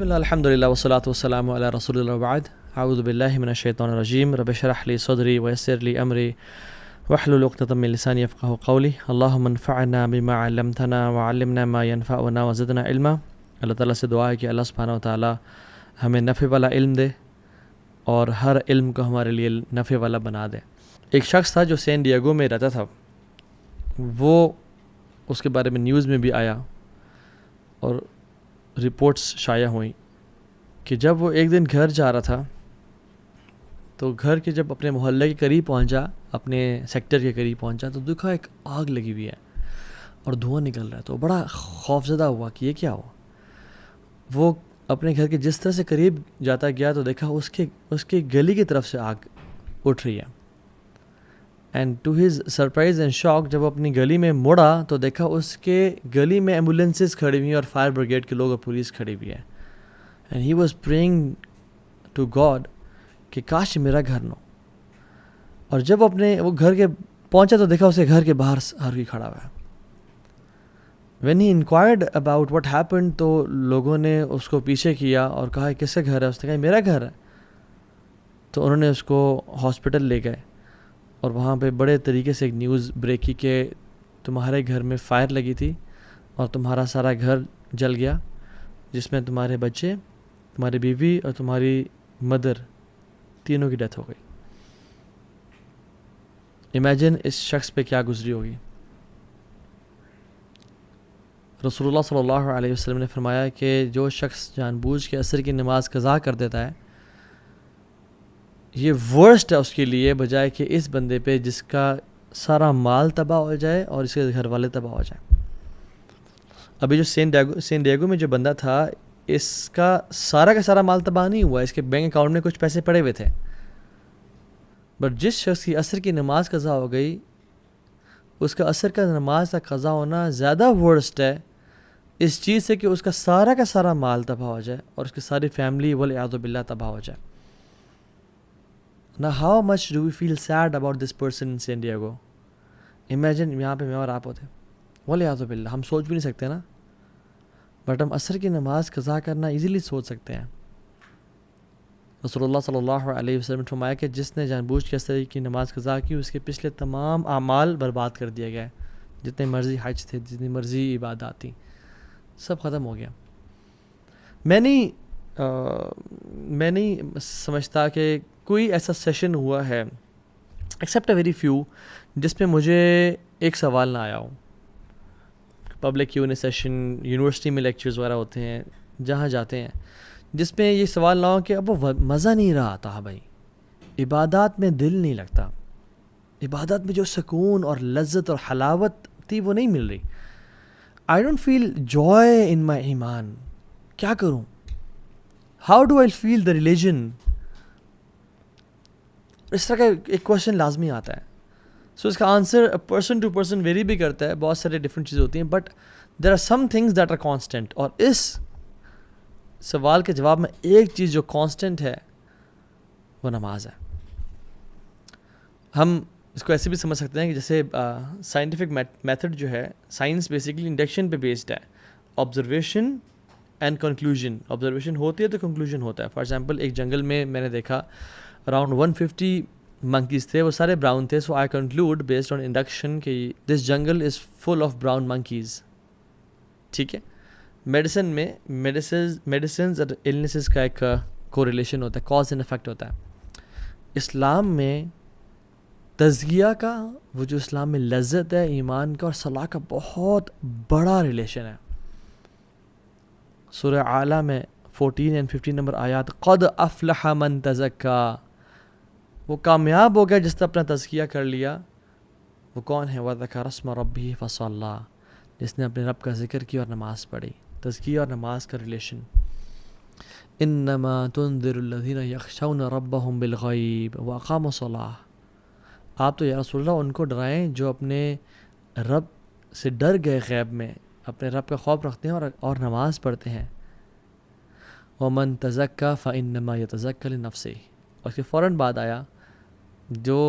بسم اللہ الحمد للہ والصلاۃ والسلام علی رسول اللہ وبعد اعوذ باللہ من الشیطان الرجیم رب اشرح لی صدری ویسر لی امری واحلل عقدۃ من لسانی یفقہوا قولی اللہم انفعنا بما علمتنا وعلمنا ما ینفعنا وزدنا علما۔ اللہ تعالیٰ سے دعا ہے کہ اللہ سبحانہ و تعالیٰ ہمیں نفع والا علم دے اور ہر علم کو ہمارے لیے نفع والا بنا دے۔ ایک شخص تھا جو سین ڈیگو میں رہتا تھا، وہ اس کے بارے میں نیوز میں بھی آیا اور رپورٹس شائع ہوئیں کہ جب وہ ایک دن گھر جا رہا تھا تو گھر کے جب اپنے محلے کے قریب پہنچا، اپنے سیکٹر کے قریب پہنچا تو دیکھا ایک آگ لگی ہوئی ہے اور دھواں نکل رہا ہے، تو بڑا خوفزدہ ہوا کہ یہ کیا ہوا۔ وہ اپنے گھر کے جس طرح سے قریب جاتا گیا تو دیکھا اس کے گلی کی طرف سے آگ اٹھ رہی ہے، and to his surprise and shock جب وہ اپنی گلی میں مڑا تو دیکھا اس کے گلی میں ایمبولینسز کھڑی ہوئی ہیں اور فائر بریگیڈ کے لوگ اور پولیس کھڑی ہوئی ہے، and he was praying to God کہ کاش میرا گھر نہ ہو۔ اور جب وہ گھر کے پہنچا تو دیکھا اسے گھر کے باہر ہر کوئی کھڑا ہوا ہے۔ When he enquired about what happened تو لوگوں نے اس کو پیچھے کیا اور کہا کس کا گھر ہے، اس نے کہا میرا گھر ہے۔ تو انہوں نے اس کو ہاسپٹل لے گئے اور وہاں پہ بڑے طریقے سے ایک نیوز بریک کی کہ تمہارے گھر میں فائر لگی تھی اور تمہارا سارا گھر جل گیا، جس میں تمہارے بچے، تمہاری بیوی اور تمہاری مدر تینوں کی ڈیتھ ہو گئی۔ امیجن اس شخص پہ کیا گزری ہوگی۔ رسول اللہ صلی اللہ علیہ وسلم نے فرمایا کہ جو شخص جان بوجھ کے عصر کی نماز قضا کر دیتا ہے، یہ ورسٹ ہے اس کے لیے بجائے کہ اس بندے پہ جس کا سارا مال تباہ ہو جائے اور اس کے گھر والے تباہ ہو جائیں۔ ابھی جو سین ڈیگو میں جو بندہ تھا، اس کا سارا مال تباہ نہیں ہوا، اس کے بینک اکاؤنٹ میں کچھ پیسے پڑے ہوئے تھے، بٹ جس شخص کی عصر کی نماز قضا ہو گئی، اس کا عصر کا نماز کا قضا ہونا زیادہ ورسٹ ہے اس چیز سے کہ اس کا سارا مال تباہ ہو جائے اور اس کی ساری فیملی والعیاذ باللہ تباہ ہو جائے۔ Now how much do we feel sad about this person in San Diego? Imagine یہاں پہ میں اور آپ ہوتے، والعیاذ باللہ، ہم سوچ بھی نہیں سکتے نا، بٹ ہم عصر کی نماز قضا کرنا ایزیلی سوچ سکتے ہیں۔ رسول اللہ صلی اللہ علیہ وسلم نے فرمایا کہ جس نے جان بوجھ کے عصر کی نماز قضا کی، اس کے پچھلے تمام اعمال برباد کر دیے گئے، جتنے مرضی حج تھے، جتنی مرضی عبادات تھیں، سب ختم ہو گیا۔ میں نہیں سمجھتا کہ کوئی ایسا سیشن ہوا ہے ایکسیپٹ اے ویری فیو جس میں مجھے ایک سوال نہ آیا ہو۔ پبلک Q&A سیشن، یونیورسٹی میں لیکچرز وغیرہ ہوتے ہیں، جہاں جاتے ہیں، جس میں یہ سوال نہ ہو کہ اب وہ مزہ نہیں رہا تھا، بھائی عبادات میں دل نہیں لگتا، عبادات میں جو سکون اور لذت اور حلاوت تھی وہ نہیں مل رہی۔ I don't feel joy in my ایمان، کیا کروں؟ How do I feel the religion؟ اس طرح کا ایک کویشچن لازمی آتا ہے۔ سو اس کا answer person to person vary بھی کرتا ہے، بہت سارے ڈفرینٹ چیزیں ہوتی ہیں، but there are some things that are constant, اور اس سوال کے جواب میں ایک چیز جو کانسٹنٹ ہے وہ نماز ہے۔ ہم اس کو ایسے بھی سمجھ سکتے ہیں کہ جیسے سائنٹیفک میتھڈ جو ہے، سائنس بیسیکلی انڈکشن پہ بیسڈ ہے، آبزرویشن اینڈ کنکلوژن۔ آبزرویشن ہوتی ہے تو کنکلوژن ہوتا ہے۔ فار ایگزامپل ایک جنگل میں نے دیکھا اراؤنڈ 150 monkeys تھے، وہ سارے براؤن تھے، so I conclude based on induction کہ this jungle is full of brown monkeys۔ ٹھیک ہے، میڈیسن میں میڈیسنز اور النیسز کا ایک کوریلیشن ہوتا ہے، کاز اینڈ افیکٹ ہوتا ہے۔ اسلام میں تزکیہ کا، وہ جو اسلام میں لذت ہے، ایمان کا اور صلاح کا بہت بڑا ریلیشن ہے۔ سورہ اعلیٰ میں 14 اور 15 نمبر آیات، قد افلح من تزکا، وہ کامیاب ہو گیا جس نے اپنا تزکیہ کر لیا۔ وہ کون ہے؟ وذکر اسم ربہ فصلی، جس نے اپنے رب کا ذکر کیا اور نماز پڑھی۔ تزکیہ اور نماز کا ریلیشن۔ انما تنذر الذین یخشون ربهم بالغیب واقاموا الصلاۃ، آپ تو یا رسول اللہ ان کو ڈرائیں جو اپنے رب سے ڈر گئے، غیب میں اپنے رب کا خوف رکھتے ہیں اور نماز پڑھتے ہیں۔ ومن تزکا فانما یتزکی لنفسہ، اور اس کے فوراً بعد آیا جو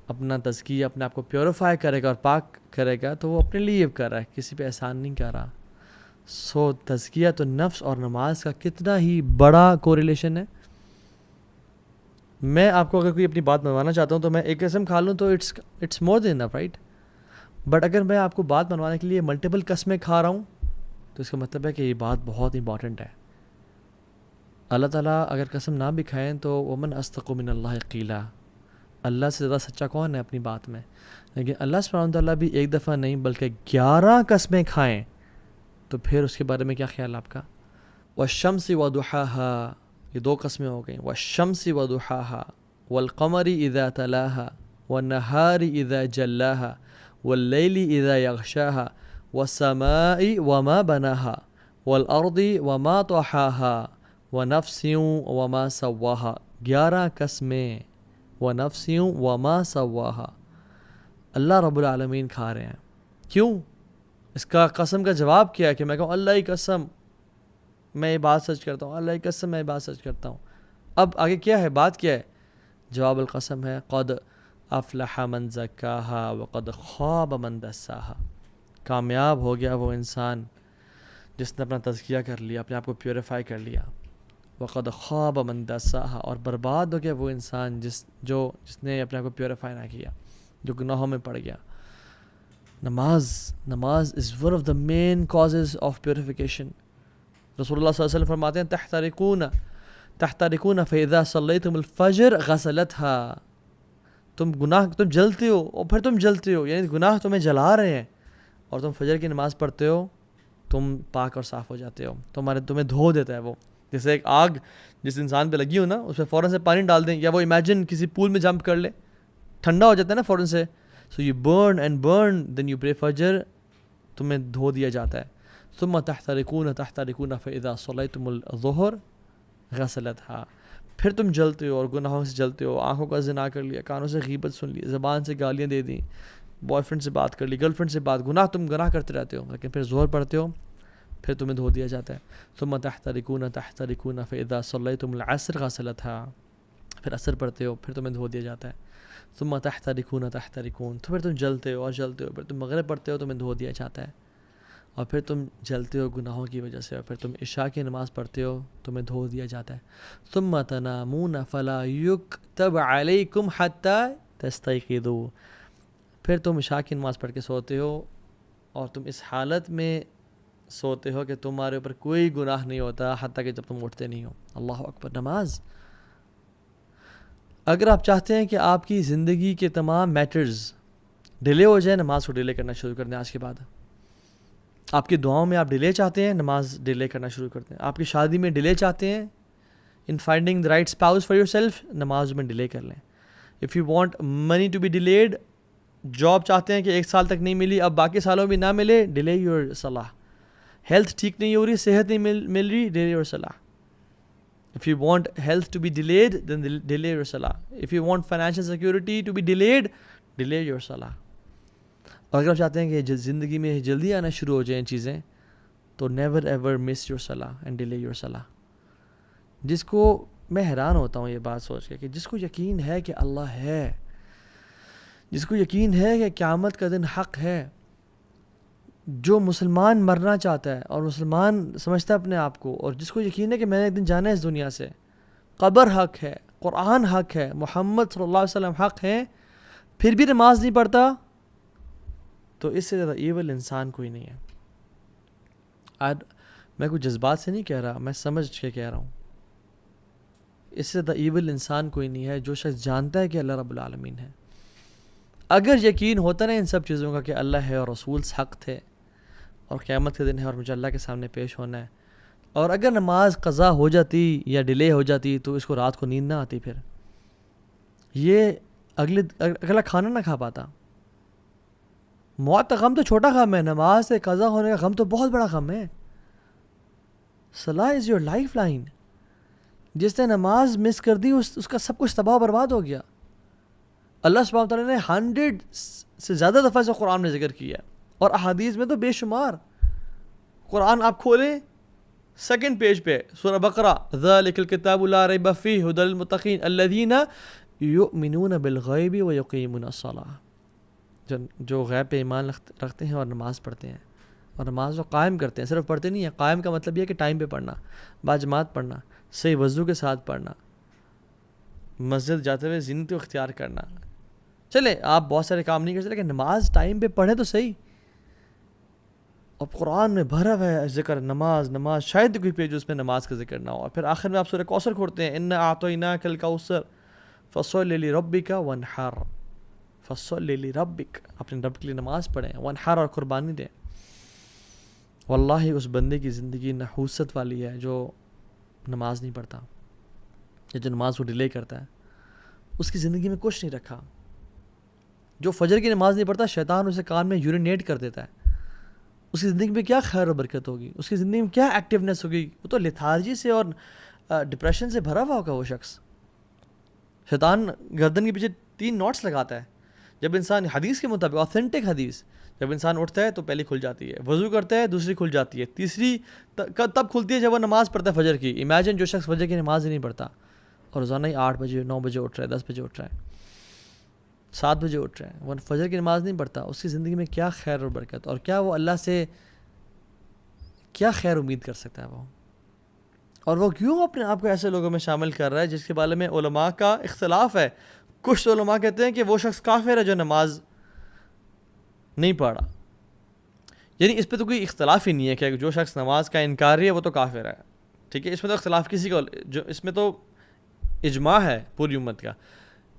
اپنا تزکیہ، اپنے آپ کو پیوریفائی کرے گا اور پاک کرے گا تو وہ اپنے لیے کر رہا ہے، کسی پہ احسان نہیں کر رہا۔ سو تزکیۃ النفس اور نماز کا کتنا ہی بڑا کوریلیشن ہے. میں آپ کو اگر کوئی اپنی بات منوانا چاہتا ہوں تو میں ایک قسم کھا لوں تو it's more than enough right. But اگر میں آپ کو بات منوانے کے لیے ملٹیپل قسمیں کھا رہا ہوں تو اس کا مطلب ہے کہ یہ بات بہت امپورٹنٹ ہے. اللہ تعالیٰ اگر قسم نہ بھی کھائیں تو ومن اصدق من اللہ قیلا, اللہ سے زیادہ سچا کون ہے اپنی بات میں. لیکن اللہ سبحانہ وتعالیٰ بھی ایک دفعہ نہیں بلکہ 11 قسمیں کھائیں تو پھر اس کے بارے میں کیا خیال آپ کا. والشمس وضحاها, یہ 2 قسمیں ہو گئیں. والشمس وضحاها والقمر اذا تلاها والنهار اذا جلاها واللیل اذا یغشاها والسماء وما بناها والارض وما طحاها ونفس وما سواها. 11 قسمیں. ونفس وما سواها. اللہ رب العالمین کھا رہے ہیں. کیوں؟ اس کا قسم کا جواب کیا ہے کہ میں کہوں اللہ کی قسم میں یہ بات سچ کرتا ہوں, اللہ کی قسم میں یہ بات سچ کرتا ہوں. اب آگے کیا ہے, بات کیا ہے؟ جواب القسم ہے قد افلح من زکاها وقد خاب من دساها. کامیاب ہو گیا وہ انسان جس نے اپنا تزکیہ کر لیا, اپنے آپ کو پیوریفائی کر لیا. وقد خاب من دساها, اور برباد ہو گیا وہ انسان جس نے اپنے آپ کو پیوریفائی نہ کیا, جو گناہوں میں پڑ گیا. نماز is one of the main causes of purification. رسول اللہ صلی اللہ علیہ وسلم فرماتے ہیں تحترقون فاذا صلیتم الفجر غسلتها. تم جلتے ہو اور پھر تم جلتے ہو, یعنی گناہ تمہیں جلا رہے ہیں, اور تم فجر کی نماز پڑھتے ہو, تم پاک اور صاف ہو جاتے ہو, تمہیں دھو دیتا ہے وہ. جیسے ایک آگ جس انسان پہ لگی ہو نا, اس پہ فوراً سے پانی ڈال دیں, یا وہ امیجن کسی پول میں جمپ کر لے, ٹھنڈا ہو جاتا ہے نا فوراً سے. So you burn then you pray فجر, تمہیں دھو دیا جاتا ہے. ثم تحترقون فاذا صلیتم الظہر غسلتها. پھر تم جلتے ہو اور گناہوں سے جلتے ہو, آنکھوں کا زنا کر لیا, کانوں سے غیبت سن لی, زبان سے گالیاں دے دیں, بوائے فرینڈ سے بات کر لی, گرل فرینڈ سے بات, گناہ کرتے رہتے ہو, لیکن پھر ظہر پڑھتے ہو, پھر تمہیں دھو دیا جاتا ہے. ثم تحترقون فاذا صلیتم العصر غسلتها. پھر عصر پڑھتے ہو, پھر تمہیں دھو دیا جاتا ہے. ثم تحترقون تو پھر تم جلتے ہو اور جلتے ہو, پھر تم مغرب پڑھتے ہو, تمہیں دھو دیا جاتا ہے, اور پھر تم جلتے ہو گناہوں کی وجہ سے, اور پھر تم عشاء کی نماز پڑھتے ہو, تمہیں دھو دیا جاتا ہے. ثم تنامون فلا یکتب علیکم حتی تستیقظوا. پھر تم عشاء کی نماز پڑھ کے سوتے ہو, اور تم اس حالت میں سوتے ہو کہ تمہارے اوپر کوئی گناہ نہیں ہوتا حتیٰ کہ جب تم اٹھتے نہیں ہو. اللہ اکبر. نماز, اگر آپ چاہتے ہیں کہ آپ کی زندگی کے تمام میٹرز ڈیلے ہو جائیں, نماز کو ڈیلے کرنا شروع کر دیں آج کے بعد. آپ کی دعاؤں میں آپ ڈیلے چاہتے ہیں, نماز ڈیلے کرنا شروع کر دیں. آپ کی شادی میں ڈیلے چاہتے ہیں, in finding the right spouse for yourself, نماز میں ڈیلے کر لیں. If you want money to be delayed, job چاہتے ہیں کہ 1 سال تک نہیں ملی, اب باقی سالوں میں نہ ملے, ڈیلے یور صلاح. ہیلتھ ٹھیک نہیں ہو رہی, صحت نہیں مل رہی, ڈیلے یور صلاح. If you want health to be delayed, then delay your salah. If you want financial security to be delayed, delay your salah. اور اگر آپ چاہتے ہیں کہ زندگی میں جلدی آنا شروع ہو جائیں چیزیں, تو never ever miss your salah and delay your salah. جس کو میں حیران ہوتا ہوں یہ بات سوچ کے کہ جس کو یقین ہے کہ اللہ ہے, جس کو یقین ہے کہ قیامت کا دن حق ہے, جو مسلمان مرنا چاہتا ہے اور مسلمان سمجھتا ہے اپنے آپ کو, اور جس کو یقین ہے کہ میں نے ایک دن جانا ہے اس دنیا سے, قبر حق ہے, قرآن حق ہے, محمد صلی اللہ علیہ وسلم حق ہے, پھر بھی نماز نہیں پڑھتا, تو اس سے زیادہ ایول انسان کوئی نہیں ہے. میں کوئی جذبات سے نہیں کہہ رہا, میں سمجھ کے کہہ رہا ہوں. اس سے زیادہ ایول انسان کوئی نہیں ہے جو شخص جانتا ہے کہ اللہ رب العالمین ہے. اگر یقین ہوتا نا ان سب چیزوں کا کہ اللہ ہے اور رسول حق تھے, اور قیامت کے دن ہے اور مجھے اللہ کے سامنے پیش ہونا ہے, اور اگر نماز قضا ہو جاتی یا ڈیلے ہو جاتی تو اس کو رات کو نیند نہ آتی, پھر یہ اگلا کھانا نہ کھا پاتا. موت کا غم تو چھوٹا غم ہے, نماز سے قضا ہونے کا غم تو بہت بڑا غم ہے. صلاح از یور لائف لائن. جس نے نماز مس کر دی اس کا سب کچھ تباہ و برباد ہو گیا. اللہ سبحانہ وتعالیٰ نے 100 سے زیادہ دفعہ سے قرآن میں ذکر کیا ہے, اور احادیث میں تو بے شمار. قرآن آپ کھولیں 2nd پیج پہ سورہ بقرہ, ذالک الکتاب لا ریب فیہ ھدی للمتقین الذین یؤمنون بالغیب ویقیمون الصلاۃ. جو غیب پہ ایمان رکھتے ہیں اور نماز پڑھتے ہیں. اور نماز کو قائم کرتے ہیں، صرف پڑھتے نہیں ہیں. قائم کا مطلب یہ ہے کہ ٹائم پہ پڑھنا، باجماعت پڑھنا، صحیح وضو کے ساتھ پڑھنا، مسجد جاتے ہوئے زینت اختیار کرنا. چلے آپ بہت سارے کام نہیں کر سکتے لیکن نماز ٹائم پہ پڑھیں تو صحیح. اب قرآن میں بھرا ہوا ہے ذکر نماز نماز، شاید کوئی پیج اس میں نماز کا ذکر نہ ہو. اور پھر آخر میں آپ سورہ کوثر کھولتے ہیں، انا اعطیناک الکوثر فصل لربک وانحر، فصل لربک، اپنے رب کے لیے نماز پڑھیں، وانحر، اور قربانی دیں. واللہ اس بندے کی زندگی نحوست والی ہے جو نماز نہیں پڑھتا یا جو نماز کو ڈیلے کرتا ہے. اس کی زندگی میں کچھ نہیں رکھا. جو فجر کی نماز نہیں پڑھتا، شیطان اسے کان میں یورینیٹ کر دیتا ہے. اس کی زندگی میں کیا خیر و برکت ہوگی، اس کی زندگی میں کیا ایکٹیونیس ہوگی. وہ تو لیتھارجی سے اور ڈپریشن سے بھرا ہوا ہوگا وہ شخص. شیطان گردن کے پیچھے 3 نوٹس لگاتا ہے. جب انسان، حدیث کے مطابق آتھینٹک حدیث، جب انسان اٹھتا ہے تو پہلی کھل جاتی ہے، وضو کرتا ہے دوسری کھل جاتی ہے، تیسری تب کھلتی ہے جب وہ نماز پڑھتا ہے فجر کی. امیجن جو شخص فجر کی نماز ہی نہیں پڑھتا اور روزانہ ہی 8 بجے 9 بجے اٹھ رہا ہے، 10 بجے اٹھ رہا ہے، 7 بجے اٹھ رہا ہے، وہ فجر کی نماز نہیں پڑھتا. اس کی زندگی میں کیا خیر اور برکت، اور کیا وہ اللہ سے کیا خیر امید کر سکتا ہے وہ. اور وہ کیوں اپنے آپ کو ایسے لوگوں میں شامل کر رہا ہے جس کے بارے میں علماء کا اختلاف ہے. کچھ علماء کہتے ہیں کہ وہ شخص کافر ہے جو نماز نہیں پڑھا. یعنی اس پہ تو کوئی اختلاف ہی نہیں ہے کہ جو شخص نماز کا انکاری ہے وہ تو کافر ہے. ٹھیک ہے، اس میں تو اختلاف کسی کو، جو اس میں تو اجماع ہے پوری امت کا.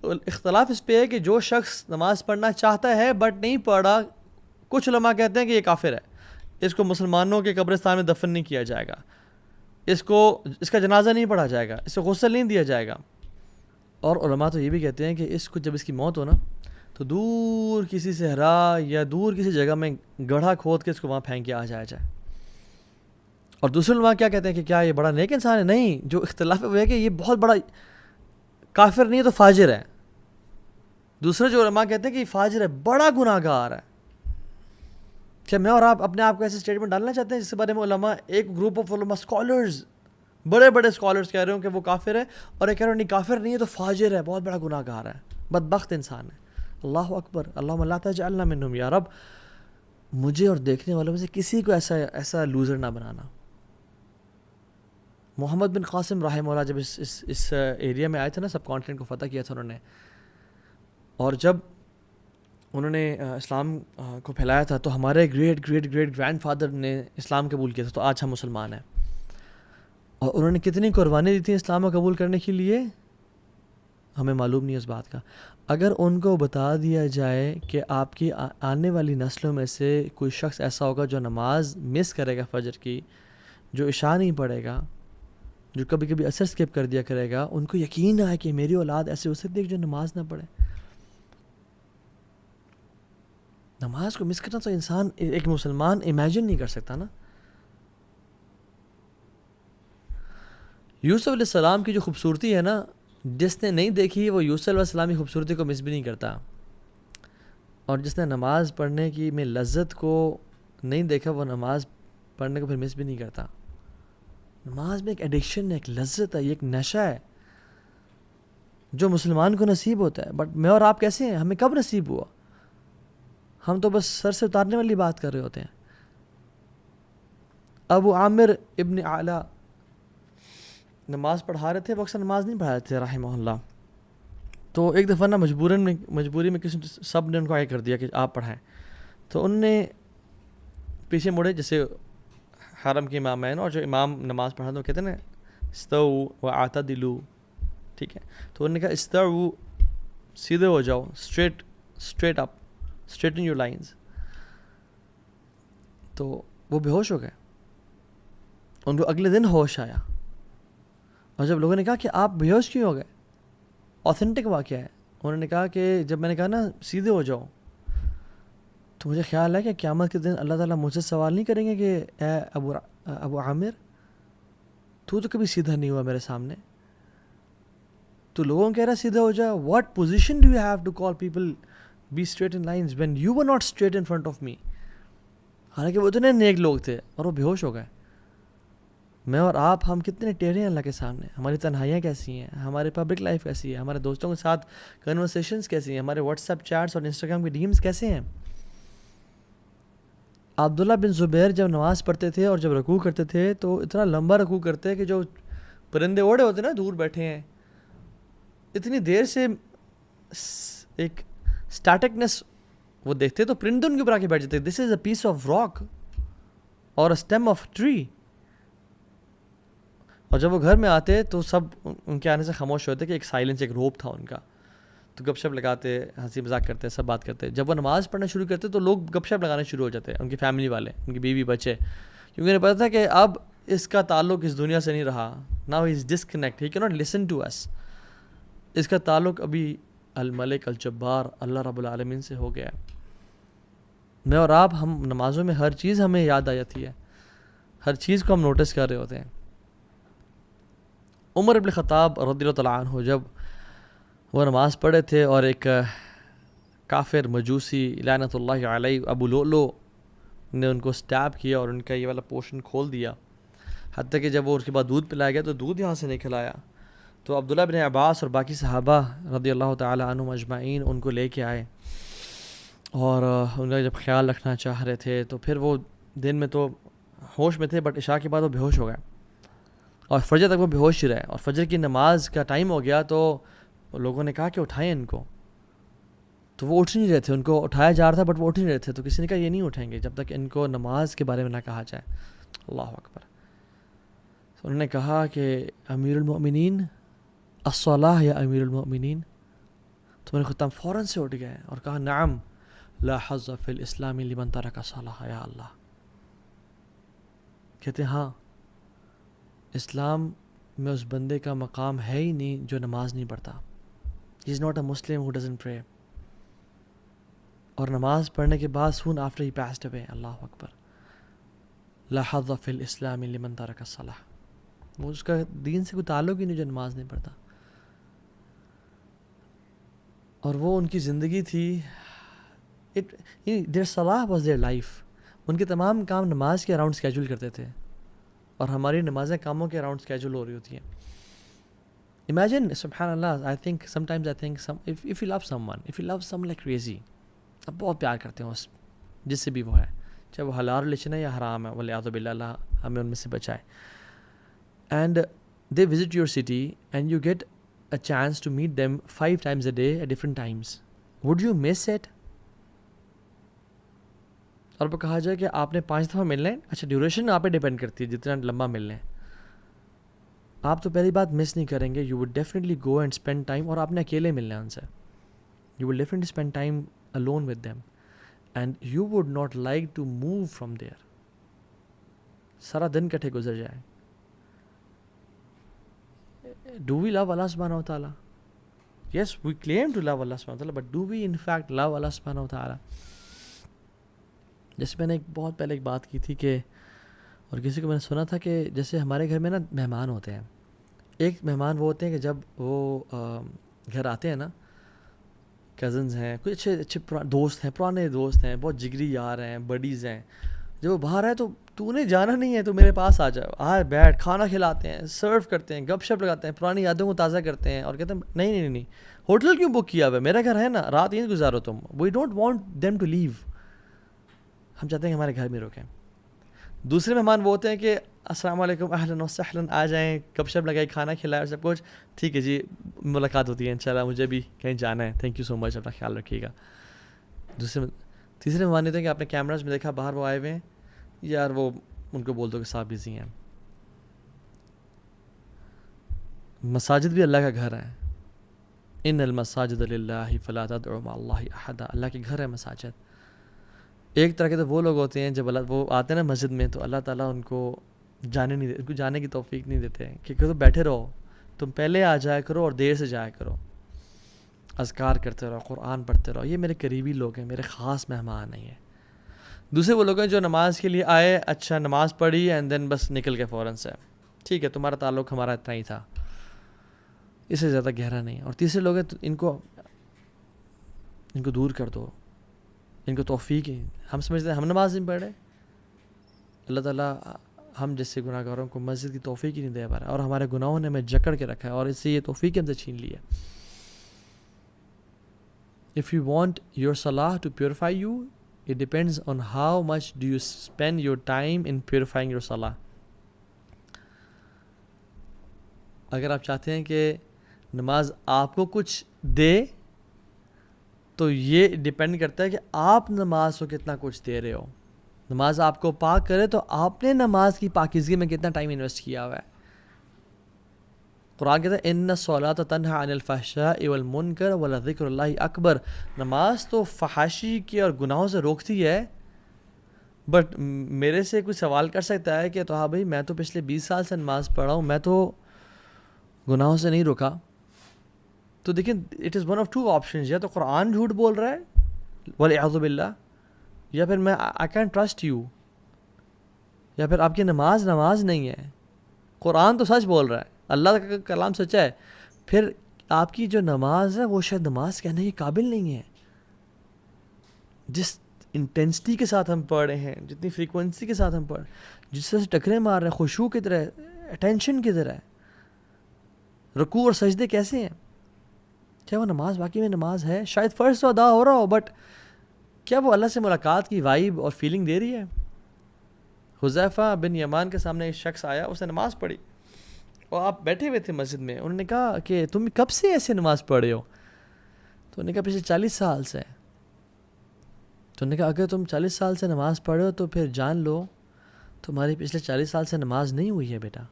اختلاف اس پہ ہے کہ جو شخص نماز پڑھنا چاہتا ہے بٹ نہیں پڑھا، کچھ علماء کہتے ہیں کہ یہ کافر ہے، اس کو مسلمانوں کے قبرستان میں دفن نہیں کیا جائے گا، اس کا جنازہ نہیں پڑھا جائے گا، اس کو غسل نہیں دیا جائے گا. اور علماء تو یہ بھی کہتے ہیں کہ اس کو جب اس کی موت ہو نا تو دور کسی صحرا یا دور کسی جگہ میں گڑھا کھود کے اس کو وہاں پھینک کے آ جایا جائے. اور دوسرے علماء کیا کہتے ہیں کہ کیا یہ بڑا نیک انسان ہے؟ نہیں، جو اختلاف ہے کہ یہ بہت بڑا کافر نہیں ہے تو فاجر ہے. دوسرے جو علماء کہتے ہیں کہ یہ فاجر ہے، بڑا گناہ گار ہے. کیا میں اور آپ اپنے آپ کو ایسے اسٹیٹمنٹ ڈالنا چاہتے ہیں جس کے بارے میں علماء، ایک گروپ آف علماء اسکالرز، بڑے بڑے اسکالرز کہہ رہے ہوں کہ وہ کافر ہے، اور ایک کہہ رہے ہیں نہیں کافر نہیں ہے تو فاجر ہے، بہت بڑا گناہ گار ہے، بدبخت انسان ہے. اللہ اکبر، اللہم لا تجعلنا منہم، یا رب مجھے اور دیکھنے والوں میں سے کسی کو ایسا لوزر نہ بنانا. محمد بن قاسم رحمہ اللہ جب اس ایریا میں آئے تھے نا، سب کانٹیننٹ کو فتح کیا تھا انہوں نے، اور جب انہوں نے اسلام کو پھیلایا تھا تو ہمارے great great great grand father نے اسلام قبول کیا تھا، تو آج ہم مسلمان ہیں. اور انہوں نے کتنی قربانی دی تھی اسلام کو قبول کرنے کے لیے، ہمیں معلوم نہیں اس بات کا. اگر ان کو بتا دیا جائے کہ آپ کی آنے والی نسلوں میں سے کوئی شخص ایسا ہوگا جو نماز مس کرے گا فجر کی، جو عشاء نہیں پڑھے گا، جو کبھی کبھی عصر اسکپ کر دیا کرے گا، ان کو یقین آئے کہ میری اولاد ایسے ہو سکتی ہے جو نماز نہ پڑھے. نماز کو مس کرنا تو انسان، ایک مسلمان امیجن نہیں کر سکتا نا. یوسف علیہ السلام کی جو خوبصورتی ہے نا، جس نے نہیں دیکھی وہ یوسف علیہ السلام کی خوبصورتی کو مس بھی نہیں کرتا. اور جس نے نماز پڑھنے کی میں لذت کو نہیں دیکھا وہ نماز پڑھنے کو پھر مس بھی نہیں کرتا. نماز میں ایک ایڈکشن ہے، ایک لذت ہے، یہ ایک نشہ ہے جو مسلمان کو نصیب ہوتا ہے. بٹ میں اور آپ کیسے ہیں؟ ہمیں کب نصیب ہوا؟ ہم تو بس سر سے اتارنے والی بات کر رہے ہوتے ہیں. ابو عامر ابن اعلیٰ نماز پڑھا رہے تھے، وہ اکثر نماز نہیں پڑھا رہے تھے رحمہ اللہ. تو ایک دفعہ نا مجبوری میں کسی سب نے ان کو آگے کر دیا کہ آپ پڑھائیں. تو ان نے پیچھے مڑے، جیسے حرم کے امام ہیں نا، اور جو امام نماز پڑھا تو کہتے ہیں نا استووا واعتدلوا، ٹھیک ہے. تو انہوں نے کہا استووا، سیدھے ہو جاؤ، straight up, straighten your lines. تو وہ بے ہوش ہو گئے. ان کو اگلے دن ہوش آیا، اور جب لوگوں نے کہا کہ آپ بے ہوش کیوں ہو گئے، آتھینٹک واقعہ ہے، انہوں نے کہا کہ جب میں نے کہا نا سیدھے ہو جاؤ، تو مجھے خیال ہے کہ قیامت کے دن اللہ تعالیٰ مجھ سے سوال نہیں کریں گے کہ اے ابو عامر تو کبھی سیدھا نہیں ہوا میرے سامنے، تو لوگوں کہہ رہا سیدھا ہو جا. What position do you have to call people be straight in lines when you were not straight in front of me. حالانکہ وہ اتنے نیک لوگ تھے اور وہ بے ہوش ہو گئے. میں اور آپ، ہم کتنے ٹیڑھے ہیں اللہ کے سامنے. ہماری تنہائیاں کیسی ہیں، ہماری پبلک لائف کیسی ہے، ہمارے دوستوں کے ساتھ کنورسیشنز کیسی ہیں، ہمارے واٹس ایپ چیٹس اور انسٹاگرام کے ڈیمز کیسے ہیں. عبداللہ بن زبیر جب نماز پڑھتے تھے اور جب رکوع کرتے تھے تو اتنا لمبا رکوع کرتے کہ جو پرندے اوڑے ہوتے نا دور بیٹھے ہیں اتنی دیر سے ایک اسٹیٹکنس وہ دیکھتے تو پرندے ان کے اوپر آ کے بیٹھ جاتے. دس از اے پیس آف راک اور اسٹیم آف ٹری. اور جب وہ گھر میں آتے تو سب ان کے آنے سے خاموش ہوتے کہ ایک سائلنس ایک روپ تھا ان کا. تو گپ شپ لگاتے, ہنسی مذاق کرتے, سب بات کرتے. جب وہ نماز پڑھنا شروع کرتے تو لوگ گپ شپ لگانے شروع ہو جاتے, ان کی فیملی والے, ان کی بیوی بچے, کیونکہ انہیں پتا تھا کہ اب اس کا تعلق اس دنیا سے نہیں رہا. ناؤ ہی از ڈسکنیکٹ, ہی کی ناٹ لسن ٹو اس. اس کا تعلق ابھی الملک الجبار اللہ رب العالمین سے ہو گیا ہے. میں اور آپ ہم نمازوں میں ہر چیز ہمیں یاد آ جاتی ہے, ہر چیز کو ہم نوٹس کر رہے ہوتے ہیں. عمر ابن خطاب رضی اللہ تعالیٰ عنہ جب وہ نماز پڑھے تھے اور ایک کافر مجوسی لعنت اللہ علیہ ابو لؤلؤ نے ان کو سٹیب کیا اور ان کا یہ والا پورشن کھول دیا, حتیٰ کہ جب وہ اس کے بعد دودھ پلایا گیا تو دودھ یہاں سے نکل آیا. تو عبداللہ بن عباس اور باقی صحابہ رضی اللہ تعالیٰ عنہم اجمعین ان کو لے کے آئے اور ان کا جب خیال رکھنا چاہ رہے تھے تو پھر وہ دن میں تو ہوش میں تھے, بٹ عشاء کے بعد وہ بے ہوش ہو گئے اور فجر تک وہ بے ہوش ہی رہے. اور فجر کی نماز کا ٹائم ہو گیا تو لوگوں نے کہا کہ اٹھائیں ان کو, تو وہ اٹھ نہیں رہے تھے. ان کو اٹھایا جا رہا تھا بٹ وہ اٹھ نہیں رہے تھے. تو کسی نے کہا یہ نہیں اٹھیں گے جب تک ان کو نماز کے بارے میں نہ کہا جائے. اللہ اکبر. تو انہوں نے کہا کہ امیر المؤمنین الصلاۃ یا امیر المؤمنین. تو میرے خطام فوراً سے اٹھ گئے اور کہا نعم لا حظ فی الاسلام لمن ترک الصلاۃ یا اللہ. کہتے ہاں اسلام میں اس بندے کا مقام ہے ہی نہیں جو نماز نہیں پڑھتا. ہی is not a Muslim who doesn't پرے. اور نماز پڑھنے کے بعد سون آفٹر ہی پاسڈ اوے, اللہ اکبر, لا حظ فی الاسلام لمن ترک الصلاۃ. وہ اس کا دین سے کوئی تعلق ہی نہیں جو نماز نہیں پڑھتا. اور وہ ان کی زندگی تھی, their صلاح was their life. ان کے تمام کام نماز کے اراؤنڈ اسکیجول کرتے تھے اور ہماری نمازیں کاموں کے اراؤنڈ اسکیجول ہو رہی ہوتی ہیں. Imagine, سبحان اللہ, sometimes I think if you love someone like crazy, اب بہت پیار کرتے ہیں اس جس سے بھی وہ ہے, چاہے وہ حلال ریلیشن ہے یا حرام ہے, والعیاذ باللہ, اللہ ہمیں ان میں سے بچائے. And they visit your city and you get a chance to meet them 5 times a day at different times. Would you miss it? اور وہ کہا جائے کہ آپ نے 5 دفعہ ملنا ہے, اچھا ڈیوریشن آپ پہ ڈیپینڈ کرتی ہے جتنا لمبا ملنا ہے. آپ تو پہلی بات مس نہیں کریں گے. You would definitely go and spend time, اور آپ نے اکیلے ملنا ہے ان سے. You will definitely spend time alone with them and you would not like to move from there. سارا دن کٹھے گزر جائے. Do we love Allah subhanahu wa ta'ala? Yes, we claim to love Allah subhanahu wa ta'ala, but do we in fact love Allah subhanahu wa ta'ala? جیسے میں نے بہت پہلے ایک بات کی تھی کہ, اور کسی کو میں نے سنا تھا کہ جیسے ہمارے گھر میں نا مہمان ہوتے ہیں. ایک مہمان وہ ہوتے ہیں کہ جب وہ گھر آتے ہیں نا, کزنز ہیں, کچھ اچھے دوست ہیں, پرانے دوست ہیں, بہت جگری یار ہیں, بڈیز ہیں. جب وہ باہر آئے تو نے جانا نہیں ہے تو میرے پاس آ جاؤ, بیٹھ, کھانا کھلاتے ہیں, سرو کرتے ہیں, گپ شپ لگاتے ہیں, پرانی یادوں کو تازہ کرتے ہیں, اور کہتے ہیں نہیں ہوٹل کیوں بک کیا ہوا ہے, میرا گھر ہے نا, رات یہیں گزارو تم. We don't want them to leave. ہم چاہتے ہیں کہ ہمارے گھر میں رکیں. دوسرے مہمان وہ ہوتے ہیں کہ السلام علیکم, اہلاً وسہلاً, آ جائیں, گپ شپ لگائے, کھانا کھلائے اور سب کچھ ٹھیک ہے جی, ملاقات ہوتی ہے انشاءاللہ, مجھے بھی کہیں جانا ہے, تھینک یو سو مچ, اپنا خیال رکھیے گا. تیسرے مہمان ہوتے ہیں کہ آپ نے کیمراز میں دیکھا باہر وہ آئے ہوئے ہیں, یار وہ ان کو بول دو کہ صاحب بزی ہیں. مساجد بھی اللہ کا گھر ہے. ان المساجد للہ فلا تدعوا مع اللہ احدا. اللہ کے گھر ہے مساجد. ایک طرح کے تو وہ لوگ ہوتے ہیں جب وہ آتے ہیں نا مسجد میں تو اللہ تعالیٰ ان کو جانے کی توفیق نہیں دیتے ہیں کہ تم بیٹھے رہو, تم پہلے آ جایا کرو اور دیر سے جایا کرو, اذکار کرتے رہو, قرآن پڑھتے رہو. یہ میرے قریبی لوگ ہیں, میرے خاص مہمان نہیں ہیں. دوسرے وہ لوگ ہیں جو نماز کے لیے آئے, اچھا نماز پڑھی اینڈ دین بس نکل کے فوراً سے, ٹھیک ہے تمہارا تعلق ہمارا اتنا ہی تھا, اس سے زیادہ گہرا نہیں. اور تیسرے لوگ ہیں ان کو دور کر دو, ان کو توفیق ہے. ہم سمجھتے ہیں ہم نماز نہیں پڑھ رہے, اللہ تعالیٰ ہم جیسے گناہ گاروں کو مسجد کی توفیق ہی نہیں دے پا رہا, اور ہمارے گناہوں نے ہمیں جکڑ کے رکھا ہے اور اس سے یہ توفیق ہم سے چھین لی ہے. If you want your salah to purify you, It depends on how much do you spend your time in purifying your salah. اگر آپ چاہتے ہیں کہ نماز آپ کو کچھ دے تو یہ ڈیپینڈ کرتا ہے کہ آپ نماز کو کتنا کچھ دے رہے ہو. نماز آپ کو پاک کرے تو آپ نے نماز کی پاکیزگی میں کتنا ٹائم انویسٹ کیا ہوا ہے. قرآن کہتا ہے ان الصلاۃ تنہی عن الفحشاء والمنکر ولذکر اللہ اکبر. نماز تو فحاشی کی اور گناہوں سے روکتی ہے. بٹ میرے سے کوئی سوال کر سکتا ہے کہ تو ہاں بھائی میں تو پچھلے 20 سال سے نماز پڑھ رہا ہوں, میں تو گناہوں سے نہیں روکا. تو دیکھیں it is one of two options, یا تو قرآن جھوٹ بول رہا ہے والعیاذ باللہ, یا پھر میں آئی کین ٹرسٹ یو, یا پھر آپ کی نماز نہیں ہے. قرآن تو سچ بول رہا ہے, اللہ کا کلام سچا ہے, پھر آپ کی جو نماز ہے وہ شاید نماز کہنے کے قابل نہیں ہے. جس انٹینسٹی کے ساتھ ہم پڑھ رہے ہیں, جتنی فریکوینسی کے ساتھ ہم پڑھ رہے ہیں, جس طرح سے ٹکرے مار رہے ہیں, خشوع کی طرح, اٹینشن کی طرح, رکوع اور سجدے کیسے ہیں, کیا وہ نماز واقعی میں نماز ہے؟ شاید فرض تو ادا ہو رہا ہو, بٹ کیا وہ اللہ سے ملاقات کی وائب اور فیلنگ دے رہی ہے؟ حذیفہ بن یمان کے سامنے ایک شخص آیا, اس نے نماز پڑھی اور آپ بیٹھے ہوئے تھے مسجد میں. انہوں نے کہا کہ تم کب سے ایسے نماز پڑھ رہے ہو؟ تو انہوں نے کہا پچھلے 40 سال سے. تو انہوں نے کہا اگر تم 40 سال سے نماز پڑھ رہے ہو تو پھر جان لو تمہاری پچھلے 40 سال سے نماز نہیں ہوئی ہے بیٹا.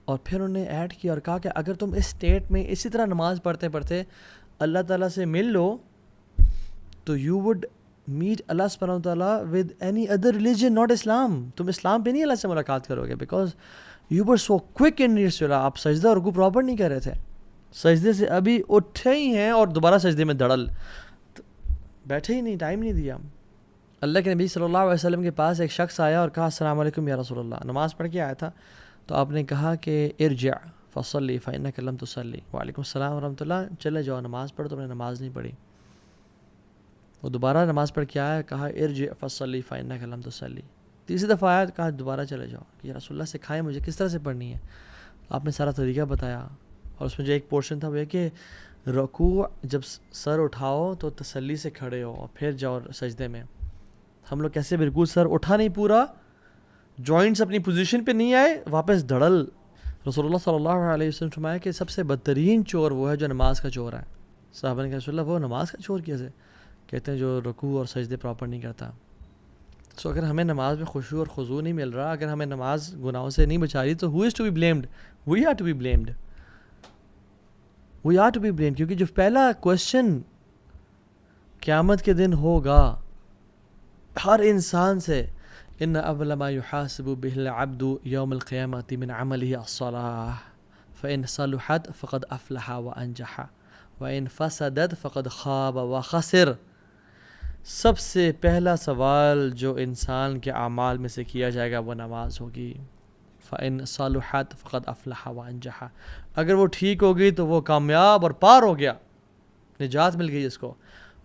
اور پھر انہوں نے ایڈ کیا اور کہا کہ اگر تم اس اسٹیٹ میں اسی طرح نماز پڑھتے پڑھتے اللہ تعالیٰ سے مل لو تو یو وڈ میٹ اللہ سبحانہ وتعالیٰ with any other religion not Islam. تم اسلام پہ نہیں اللہ سے ملاقات کرو گے, because you were so quick in your صلاح. آپ سجدہ اور رکوع پراپر نہیں کر رہے تھے, سجدے سے ابھی اٹھے ہی ہیں اور دوبارہ سجدے میں دڑل, بیٹھے ہی نہیں, ٹائم نہیں دیا. اللہ کے نبی صلی اللہ علیہ وسلم کے پاس ایک شخص آیا اور کہا السلام علیکم یا رسول اللہ. نماز پڑھ کے آیا تھا, تو آپ نے کہا کہ ارجع فصلی فإنک لم تصلی. وعلیکم السلام ورحمۃ اللہ, چلے جاؤ نماز پڑھو, تم نے نماز نہیں پڑھی. وہ دوبارہ نماز پڑھ کے آیا, کہا ارجع فصلی فإنک لم تصلی. تیسری دفعہ آیا, کہا دوبارہ چلے جاؤ, کہ رسول اللہ سکھائیں مجھے کس طرح سے پڑھنی ہے. آپ نے سارا طریقہ بتایا, اور اس میں جو ایک پورشن تھا وہ یہ کہ رکوع جب سر اٹھاؤ تو تسلی سے کھڑے ہو اور پھر جاؤ سجدے میں. ہم لوگ کیسے بالکل سر اٹھا نہیں پورا, جوائنٹس اپنی پوزیشن پہ نہیں آئے, واپس دھڑل. رسول اللہ صلی اللہ علیہ وسلم فرمایا کہ سب سے بدترین چور وہ ہے جو نماز کا چور ہے. صحابہ نے کہا رسول اللہ وہ نماز کا چور کیسے؟ کہتے ہیں جو رکوع اور سجدے پراپر نہیں کرتا. سو اگر ہمیں نماز میں خشوع اور خضوع نہیں مل رہا, اگر ہمیں نماز گناہوں سے نہیں بچا رہی, تو who is to be blamed? We are to be blamed, we are to be blamed. کیونکہ جو پہلا کوشچن قیامت کے دن ہوگا ہر انسان سے, ان اول ما يحاسب به العبد يوم القيامة من عمله الصلاة فإن صلحت فقد أفلح وأنجح وإن فسدت فقد خاب وخسر. سب سے پہلا سوال جو انسان کے اعمال میں سے کیا جائے گا وہ نماز ہوگی. فإن صلحت فقد أفلح وأنجح, اگر وہ ٹھیک ہوگی تو وہ کامیاب اور پار ہو گیا, نجات مل گئی اس کو.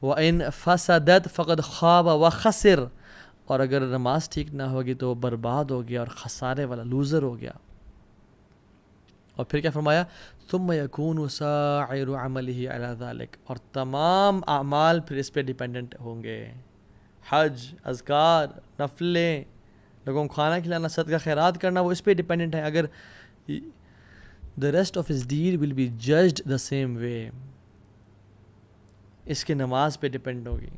وإن فسدت فقد خاب وخسر, اور اگر نماز ٹھیک نہ ہوگی تو وہ برباد ہو گیا اور خسارے والا, لوزر ہو گیا. اور پھر کیا فرمایا, ثم يكون سائر عمله على ذلك, اور تمام اعمال پھر اس پہ ڈیپینڈنٹ ہوں گے. حج, اذکار, نفلیں, لوگوں کو کھانا کھلانا, صدقہ خیرات کرنا, وہ اس پہ ڈیپینڈنٹ ہیں. اگر the rest of his deed will be judged the same way, اس کی نماز پہ ڈیپینڈ ہوگی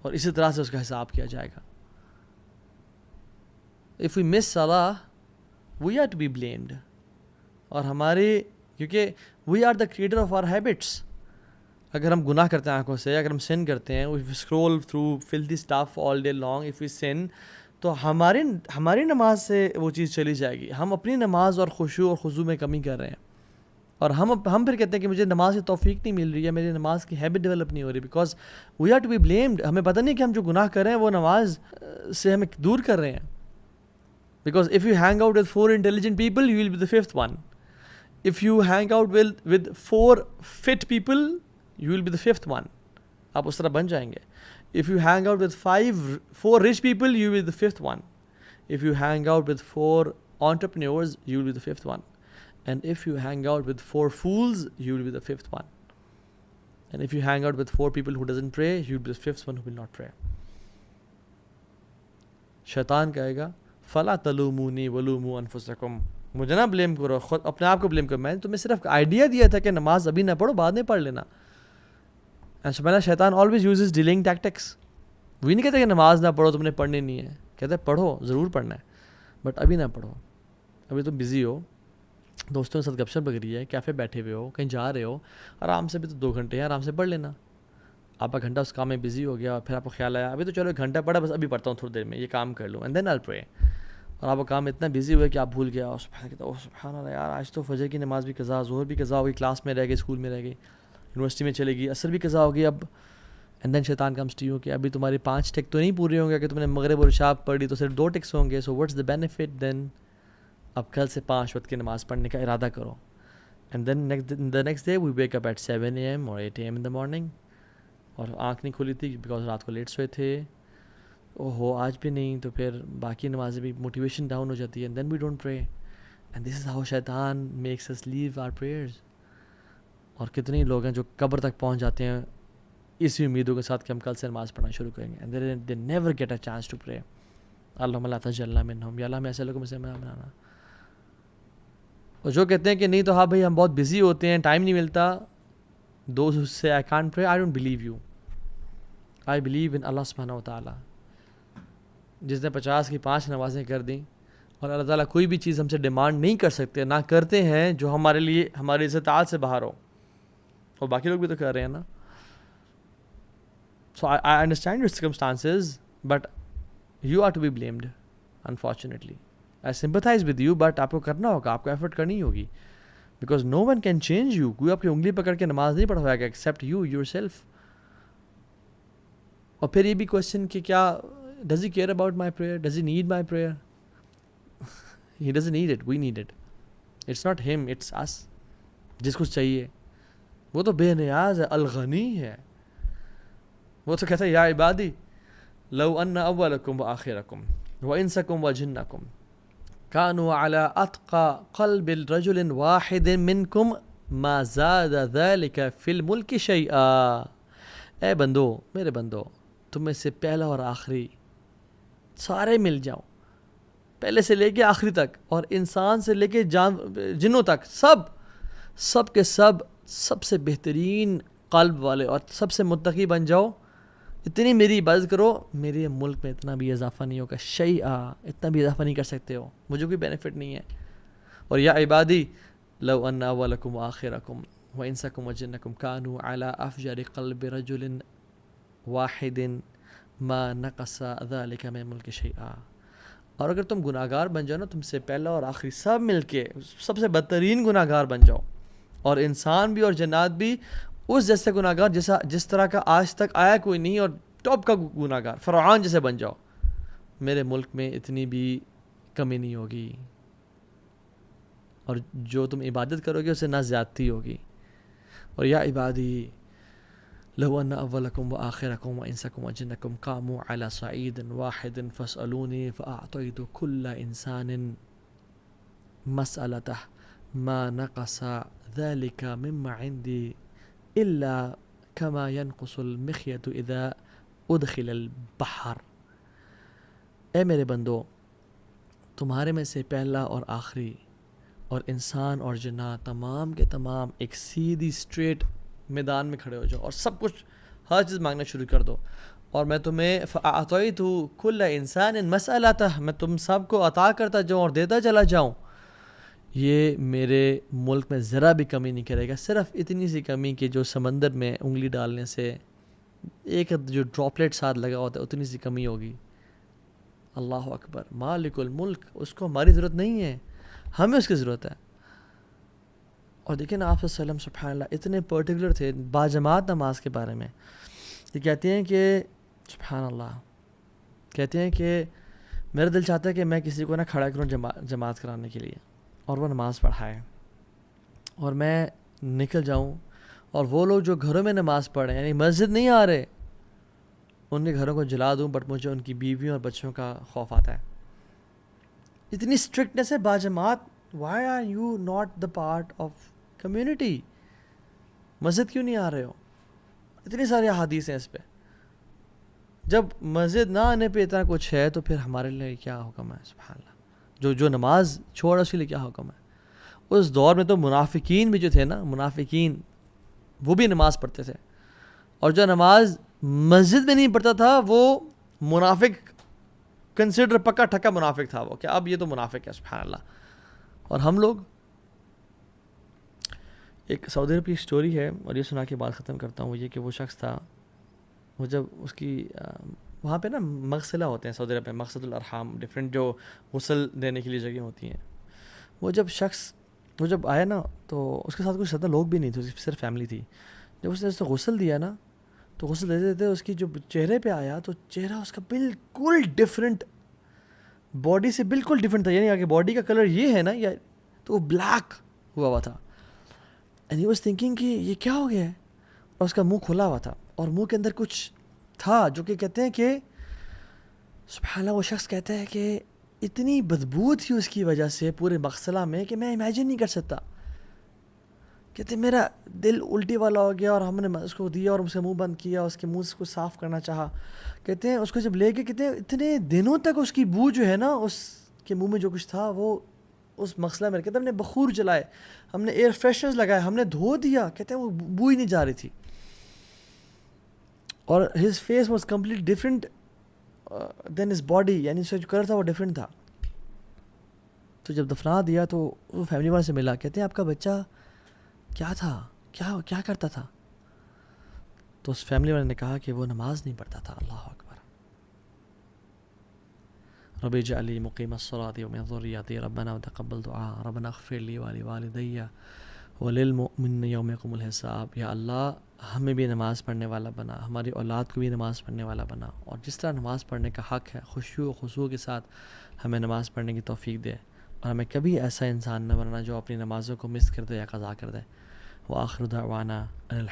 اور اسی طرح سے اس کا حساب کیا جائے گا. If we miss salah, we are to be blamed. اور ہماری, کیونکہ we are the creator of our habits. اگر ہم گناہ کرتے ہیں آنکھوں سے, اگر ہم sin کرتے ہیں, if we scroll through filthy stuff all day long, if we sin, تو ہماری نماز سے وہ چیز چلی جائے گی. ہم اپنی نماز اور خشوع اور خضوع میں کمی کر رہے ہیں, اور ہم پھر کہتے ہیں کہ مجھے نماز کی توفیق نہیں مل رہی ہے, میری نماز کی ہیبٹ ڈیولپ نہیں ہو رہی, because we are to be blamed. ہمیں پتہ نہیں کہ ہم جو گناہ کر رہے ہیں وہ نماز سے ہمیں دور کر رہے ہیں. Because if you hang out with 4 intelligent people, you will be the 5th one. If you hang out with 4 fit people, you will be the 5th one. آپ اس طرح بن جائیں گے. If you hang out with 4 rich people, you will be the 5th one. If you hang out with 4 entrepreneurs, you will be the 5th one. And if you hang out with 4 fools, you will be the 5th one. And if you hang out with 4 people who doesn't pray, you'll be the 5th one who will not pray. شیطان کہے گا فلا تلومونی ولوموا انفسکم, مجھے نہ blame کرو, خود اپنے آپ کو بلیم کرو, میں نے تمہیں صرف آئیڈیا دیا تھا کہ نماز ابھی نہ پڑھو, بعد میں پڑھ لینا. And سبحان اللہ, شیطان always uses delaying tactics. وہی نہیں کہتا کہ نماز نہ پڑھو, تم نے پڑھنی نہیں ہے, کہتا ہے پڑھو, ضرور پڑھنا ہے, بٹ ابھی نہ پڑھو, ابھی تم بزی ہو, دوستوں کے ساتھ گپ شپ لگ رہی ہے, کیفے بیٹھے ہوئے ہو, کہیں جا رہے ہو, آرام سے بھی تو 2 گھنٹے ہیں, آرام سے پڑھ لینا. آپ کا گھنٹہ اس کام میں بزی ہو گیا, اور پھر آپ کو خیال آیا ابھی تو چلو 1 گھنٹہ پڑھا, بس ابھی پڑھتا ہوں تھوڑی دیر میں, یہ کام کر لوں, اینڈ دین آئی ول پرے. اور آپ کا کام اتنا بزی ہوا کہ آپ بھول گیا, اور سبحان اللہ یار, آج تو فجر کی نماز بھی قضا, ظہر بھی قضا ہو گئی, کلاس میں رہ گئی, اسکول میں رہ گئی, یونیورسٹی میں چلے گئی, عصر بھی قضا ہو گئی اب. اینڈ دین شیطان کمز ٹو یو کہ ابھی تمہاری 5 ٹک تو نہیں پورے ہوں گے, کہ تم نے مغرب اور عشاء پڑھی تو صرف 2 ٹکس ہوں گے, سو واٹس دا بینیفٹ دین. اب کل سے 5 وقت کی نماز پڑھنے کا ارادہ کرو. And then the next day we wake up at 7 AM اور 8 AM ان دا مارننگ, اور آنکھ نہیں کھلی تھی بیکاز رات کو لیٹ سوئے تھے, اوہو آج بھی نہیں, تو پھر باقی نمازیں بھی موٹیویشن ڈاؤن ہو جاتی ہے, and then we don't pray. And this is how شیطان makes us leave our prayers. اور کتنے لوگ ہیں جو قبر تک پہنچ جاتے ہیں اسی امیدوں کے ساتھ کہ ہم کل سے نماز پڑھنا شروع کریں گے, and they never get a chance to pray. اللہم لا تجعلنا منہم, یا اللہ ہمیں ایسے لوگوں میں سے بنانا. اور جو کہتے ہیں کہ نہیں تو ہاں بھائی ہم بہت بزی ہوتے ہیں, ٹائم نہیں ملتا, those who say I can't pray, I don't believe you. I believe in Allah subhanahu wa ta'ala. جس نے 50 کی 5 نمازیں کر دیں, اور اللہ تعالیٰ کوئی بھی چیز ہم سے ڈیمانڈ نہیں کر سکتے, نہ کرتے ہیں جو ہمارے لیے ہماری استطاعت سے باہر ہو, اور باقی لوگ بھی تو کر رہے ہیں نا. So I understand your circumstances, but you are to be blamed, unfortunately. I sympathize with you, but آپ کو کرنا ہوگا, آپ کو ایفرٹ کرنی ہوگی, because no one can change you. کوئی آپ کی انگلی پکڑ کے نماز نہیں پڑھوائے گا except you yourself. اور پھر یہ بھی کوشچن کہ کیا does he care about my prayer? Does he need my prayer? He doesn't need it, we need it. It's not him, it's us. جس کو چاہیے وہ تو بے نیاز ہے, الغنی ہے. وہ تو کہتا ہے یا عبادی لو ان اولکم وآخرکم وانسکم وجنکم كانوا على اتقى قلب رجل واحد منكم ما زاد ذلك في الملك شيئا. اے بندو, میرے بندو, تم میں سے پہلا اور آخری سارے مل جاؤ, پہلے سے لے کے آخری تک, اور انسان سے لے کے جنوں تک, سب کے سب سے بہترین قلب والے اور سب سے متقی بن جاؤ, اتنی میری عبادت کرو, میرے ملک میں اتنا بھی اضافہ نہیں ہوگا, شیئا, اتنا بھی اضافہ نہیں کر سکتے ہو, مجھے کوئی بینیفٹ نہیں ہے. اور یا عبادی لو ان اولکم وآخرکم وانسکم وجنکم كانوا على افجر قلب رجل واحد ما نقص ذلك من ملک شیئا. اور اگر تم گناہگار بن جاؤ نا, تم سے پہلا اور آخری سب مل کے سب سے بدترین گناہگار بن جاؤ, اور انسان بھی اور جنات بھی اس جیسے گناہگار جس طرح کا آج تک آیا کوئی نہیں, اور ٹاپ کا گناہگار فرعون جیسے بن جاؤ, میرے ملک میں اتنی بھی کمی نہیں ہوگی, اور جو تم عبادت کرو گے اسے نہ زیادتی ہوگی. اور یا عبادی لو ان اولکم وآخرکم وانسکم وجنکم قاموا علی صعید واحد فاسألونی فاعطیت کل انسان مسألته ما نقص ذلك مما عندي الا كما ينقص المخيط اذا ادخل البحر. اے میرے بندو, تمہارے میں سے پہلا اور آخری اور انسان اور جنات تمام کے تمام ایک سیدھی اسٹریٹ میدان میں کھڑے ہو جاؤ, اور سب کچھ ہر چیز مانگنا شروع کر دو, اور میں تمہیں فاعطیت کل انسان مسألته, میں تم سب کو عطا کرتا جاؤں اور دیتا چلا جاؤں. یہ میرے ملک میں ذرا بھی کمی نہیں کرے گا, صرف اتنی سی کمی کہ جو سمندر میں انگلی ڈالنے سے ایک جو ڈراپلیٹ ساتھ لگا ہوتا ہے اتنی سی کمی ہوگی. اللہ اکبر, مالک الملک, اس کو ہماری ضرورت نہیں ہے, ہمیں اس کی ضرورت ہے. اور دیکھیں نا, آپ صلی اللہ علیہ وسلم سبحان اللہ اتنے پرٹیکولر تھے باجماعت نماز کے بارے میں. یہ کہتے ہیں کہ سبحان اللہ, کہتے ہیں کہ میرا دل چاہتا ہے کہ میں کسی کو نہ کھڑا کروں جماعت کرانے کے لیے, اور وہ نماز پڑھائے, اور میں نکل جاؤں, اور وہ لوگ جو گھروں میں نماز پڑھ رہے ہیں, یعنی مسجد نہیں آ رہے, ان کے گھروں کو جلا دوں, بٹ مجھے ان کی بیویوں اور بچوں کا خوف آتا ہے. اتنی اسٹرکٹنس ہے باجماعت. Why are you not the part of community? مسجد کیوں نہیں آ رہے ہو؟ اتنی ساری احادیث ہیں اس پہ. جب مسجد نہ آنے پہ اتنا کچھ ہے تو پھر ہمارے لیے کیا حکم ہے؟ سبحان اللہ. جو نماز چھوڑا اس کے لیے کیا حکم ہے؟ اس دور میں تو منافقین بھی جو تھے نا، منافقین وہ بھی نماز پڑھتے تھے، اور جو نماز مسجد میں نہیں پڑھتا تھا وہ منافق کنسیڈر، پکا ٹھکا منافق تھا وہ، کہ اب یہ تو منافق ہے. سبحان اللہ. اور ہم لوگ، ایک سعودی عرب کی اسٹوری ہے اور یہ سنا کے بات ختم کرتا ہوں. یہ کہ وہ شخص تھا، وہ جب اس کی وہاں پہ نا مغسلہ ہوتے ہیں سعودی عرب میں، مقصد الارحام، ڈفرینٹ جو غسل دینے کے لیے جگہ ہوتی ہیں. وہ جب آیا نا تو اس کے ساتھ کچھ زیادہ لوگ بھی نہیں تھے، صرف فیملی تھی. جب اس نے غسل دیا نا تو غسل دیتے دیتے اس کی جو چہرے پہ آیا تو چہرہ اس کا بالکل ڈفرینٹ، باڈی سے بالکل ڈفرینٹ تھا. یعنی کہ باڈی کا کلر یہ ہے نا، یا تو وہ بلیک ہوا تھا. اینڈ ہی واز تھنکنگ کہ یہ کیا ہو گیا ہے. اور اس کا منہ کھلا ہوا تھا اور منہ کے اندر کچھ تھا جو کہ کہتے ہیں کہ سبحان اللہ، وہ شخص کہتا ہے کہ اتنی بدبو تھی اس کی وجہ سے پورے مغسلہ میں کہ میں امیجن نہیں کر سکتا. کہتے ہیں میرا دل الٹی والا ہو گیا اور ہم نے اس کو دیا اور اس کا منہ بند کیا، اس کے منہ سے کو صاف کرنا چاہا. کہتے ہیں اس کو جب لے کے، کہتے ہیں اتنے دنوں تک اس کی بو جو ہے نا، اس کے منہ میں جو کچھ تھا وہ اس مغسلہ میں، کہتے ہیں ہم نے بخور جلائے، ہم نے ایئر فریشنرز لگائے، ہم نے دھو دیا، کہتے ہیں وہ بو ہی نہیں جا رہی تھی. اور his face was complete different than his body, یعنی اس کا جو کلر تھا وہ ڈفرینٹ تھا. تو جب دفنا دیا تو وہ فیملی والے سے ملا، کہتے ہیں آپ کا بچہ کیا تھا، کیا کرتا تھا؟ تو اس فیملی والے نے کہا کہ وہ نماز نہیں پڑھتا تھا. اللہ اکبر. رب اجعل لی مقیم الصلاۃ ومن ذریتی ربنا وتقبل دعاء ربنا اغفر لی ولوالدی وللمؤمنین یوم یقوم الحساب. یا اللہ ہمیں بھی نماز پڑھنے والا بنا، ہماری اولاد کو بھی نماز پڑھنے والا بنا، اور جس طرح نماز پڑھنے کا حق ہے خشوع و خضوع کے ساتھ ہمیں نماز پڑھنے کی توفیق دے، اور ہمیں کبھی ایسا انسان نہ بننا جو اپنی نمازوں کو مس کر دے یا قضا کر دے. وآخر دعوانا ان